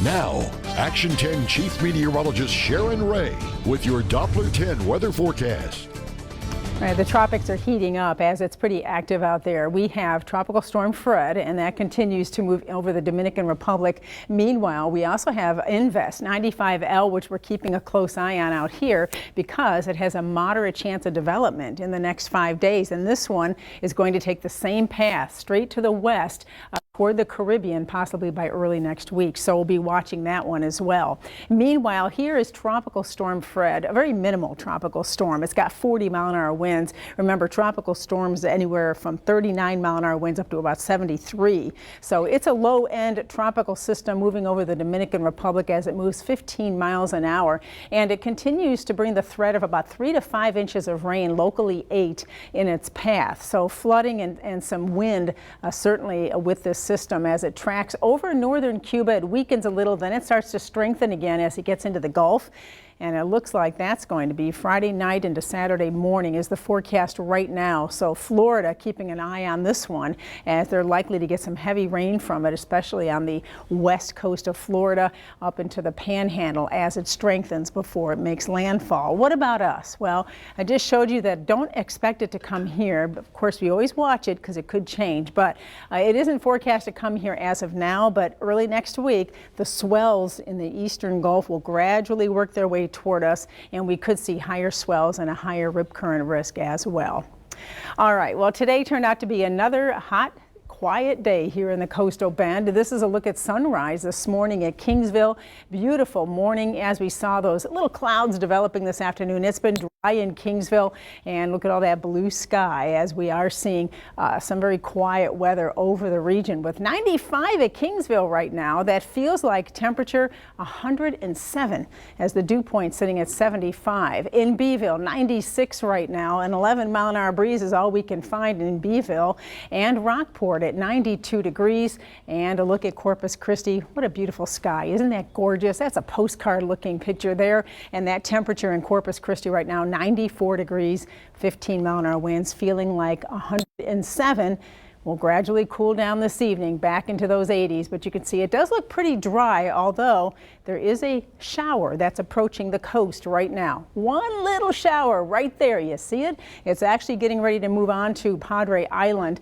Now, Action 10 Chief Meteorologist Sharon Ray with your Doppler 10 weather forecast. Right, the tropics are heating up as it's pretty active out there. We have Tropical Storm Fred, and that continues to move over the Dominican Republic. Meanwhile, we also have Invest 95L, which we're keeping a close eye on out here because it has a moderate chance of development in the next 5 days. And this one is going to take the same path straight to the west toward the Caribbean, possibly by early next week. So we'll be watching that one as well. Meanwhile, here is Tropical Storm Fred, a very minimal tropical storm. It's got 40-mile-an-hour winds. Remember, tropical storms anywhere from 39-mile-an-hour winds up to about 73. So it's a low-end tropical system moving over the Dominican Republic as it moves 15 miles an hour. And it continues to bring the threat of about 3 to 5 inches of rain, locally 8, in its path. So flooding and some wind certainly with this system as it tracks over northern Cuba. It weakens a little, then it starts to strengthen again as it gets into the Gulf. And it looks like that's going to be Friday night into Saturday morning is the forecast right now. So Florida keeping an eye on this one as they're likely to get some heavy rain from it, especially on the west coast of Florida up into the Panhandle as it strengthens before it makes landfall. What about us? Well, I just showed you that don't expect it to come here. But of course, we always watch it because it could change, but it isn't forecast to come here as of now. But early next week, the swells in the eastern Gulf will gradually work their way toward us, and we could see higher swells and a higher rip current risk as well. All right, well, today turned out to be another hot, quiet day here in the coastal bend. This is a look at sunrise this morning at Kingsville. Beautiful morning as we saw those little clouds developing this afternoon. It's been dry in Kingsville, and look at all that blue sky as we are seeing some very quiet weather over the region with 95 at Kingsville right now. That feels like temperature 107 as the dew point sitting at 75. In Beeville, 96 right now. An 11-mile-an-hour breeze is all we can find in Beeville, and Rockport at 92 degrees. And a look at Corpus Christi. What a beautiful sky. Isn't that gorgeous? That's a postcard looking picture there. And that temperature in Corpus Christi right now, 94 degrees, 15-mile-an-hour winds, feeling like 107. Will gradually cool down this evening back into those 80s, but you can see it does look pretty dry, although there is a shower that's approaching the coast right now. One little shower right there. You see it? It's actually getting ready to move on to Padre Island.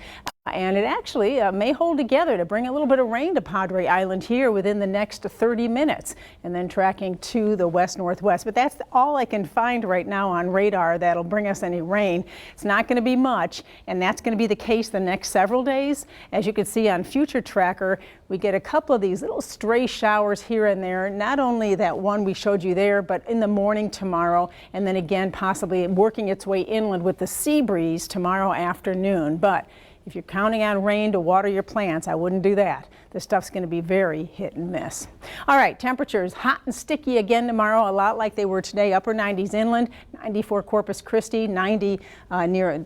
And it actually may hold together to bring a little bit of rain to Padre Island here within the next 30 minutes and then tracking to the west-northwest. But that's all I can find right now on radar that'll bring us any rain. It's not going to be much, and that's going to be the case the next several days. As you can see on Future Tracker, we get a couple of these little stray showers here and there. Not only that one we showed you there, but in the morning tomorrow, and then again possibly working its way inland with the sea breeze tomorrow afternoon. But if you're counting on rain to water your plants, I wouldn't do that. This stuff's going to be very hit and miss. All right, temperatures hot and sticky again tomorrow, a lot like they were today. Upper 90s inland, 94 Corpus Christi, 90 near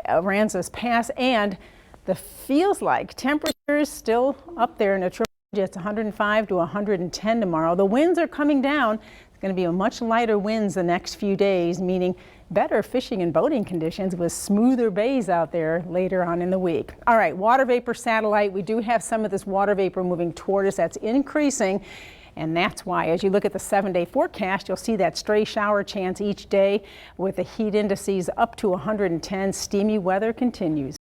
Aransas Pass, and the feels like temperatures still up there in the triple digits, 105 to 110 tomorrow. The winds are coming down. It's going to be a much lighter winds the next few days, meaning better fishing and boating conditions with smoother bays out there later on in the week. All right, water vapor satellite. We do have some of this water vapor moving toward us. That's increasing. And that's why, as you look at the 7-day forecast, you'll see that stray shower chance each day with the heat indices up to 110. Steamy weather continues.